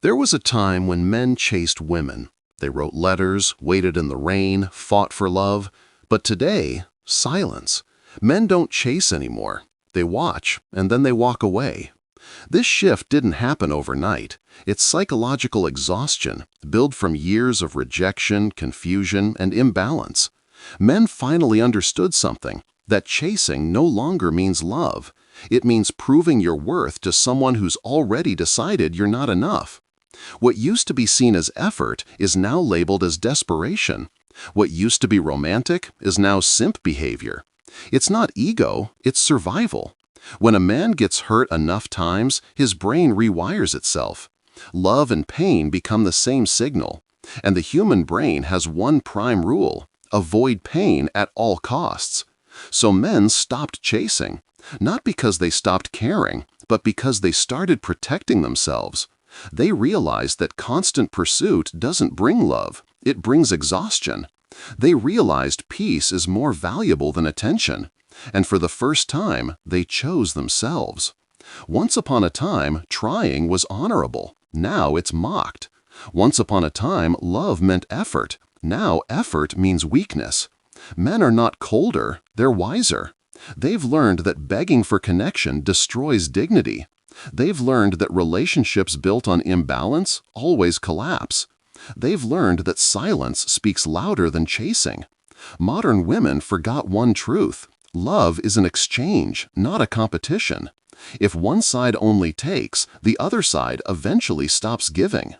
There was a time when men chased women. They wrote letters, waited in the rain, fought for love. But today, silence. Men don't chase anymore. They watch, and then they walk away. This shift didn't happen overnight. It's psychological exhaustion, built from years of rejection, confusion, and imbalance. Men finally understood something, that chasing no longer means love. It means proving your worth to someone who's already decided you're not enough. What used to be seen as effort is now labeled as desperation. What used to be romantic is now simp behavior. It's not ego, it's survival. When a man gets hurt enough times, his brain rewires itself. Love and pain become the same signal. And the human brain has one prime rule: avoid pain at all costs. So men stopped chasing, not because they stopped caring, but because they started protecting themselves. They realized that constant pursuit doesn't bring love, it brings exhaustion. They realized peace is more valuable than attention. And for the first time, they chose themselves. Once upon a time, trying was honorable. Now it's mocked. Once upon a time, love meant effort. Now effort means weakness. Men are not colder, they're wiser. They've learned that begging for connection destroys dignity. They've learned that relationships built on imbalance always collapse. They've learned that silence speaks louder than chasing. Modern women forgot one truth: love is an exchange, not a competition. If one side only takes, the other side eventually stops giving.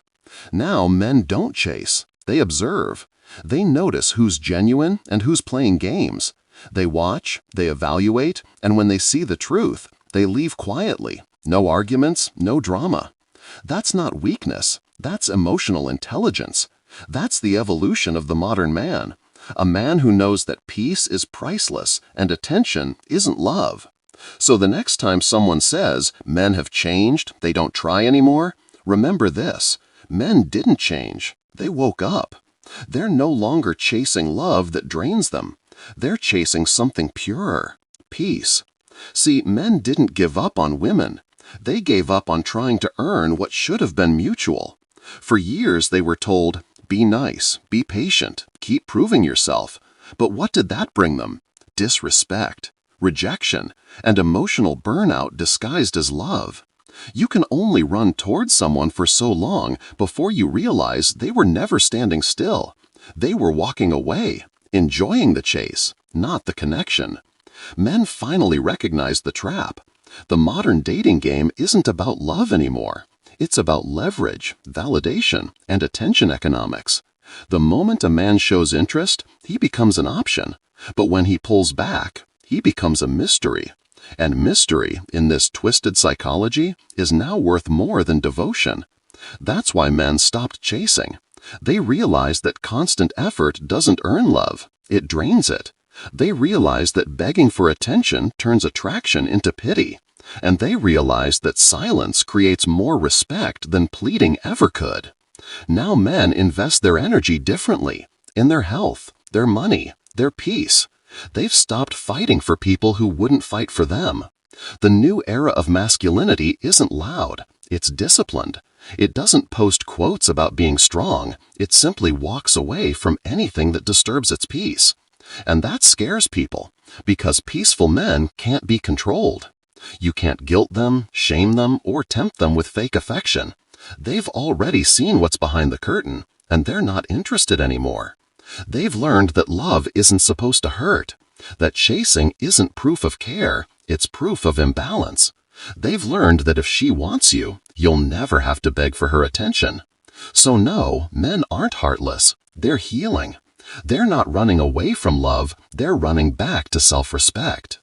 Now men don't chase, they observe. They notice who's genuine and who's playing games. They watch, they evaluate, and when they see the truth, they leave quietly. No arguments, no drama. That's not weakness, that's emotional intelligence. That's the evolution of the modern man. A man who knows that peace is priceless and attention isn't love. So the next time someone says, men have changed, they don't try anymore, remember this: men didn't change, they woke up. They're no longer chasing love that drains them. They're chasing something purer: peace. See, men didn't give up on women. They gave up on trying to earn what should have been mutual. For years they were told, be nice, be patient, keep proving yourself. But what did that bring them? Disrespect, rejection, and emotional burnout disguised as love. You can only run towards someone for so long before you realize they were never standing still. They were walking away, enjoying the chase, not the connection. Men finally recognized the trap. The modern dating game isn't about love anymore. It's about leverage, validation, and attention economics. The moment a man shows interest, he becomes an option. But when he pulls back, he becomes a mystery. And mystery, in this twisted psychology, is now worth more than devotion. That's why men stopped chasing. They realized that constant effort doesn't earn love, it drains it. They realized that begging for attention turns attraction into pity. And they realized that silence creates more respect than pleading ever could. Now men invest their energy differently, in their health, their money, their peace. They've stopped fighting for people who wouldn't fight for them. The new era of masculinity isn't loud, it's disciplined. It doesn't post quotes about being strong, it simply walks away from anything that disturbs its peace. And that scares people, because peaceful men can't be controlled. You can't guilt them, shame them, or tempt them with fake affection. They've already seen what's behind the curtain, and they're not interested anymore. They've learned that love isn't supposed to hurt, that chasing isn't proof of care, it's proof of imbalance. They've learned that if she wants you, you'll never have to beg for her attention. So no, men aren't heartless, they're healing. They're not running away from love, they're running back to self-respect.